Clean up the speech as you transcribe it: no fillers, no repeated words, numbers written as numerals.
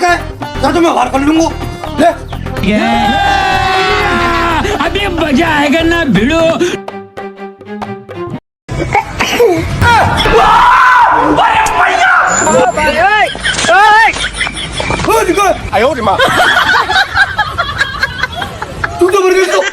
काय जातो मी बाहेर काढून गो अभी मजा आएगा ना भिड़ो. तू जबरदस्त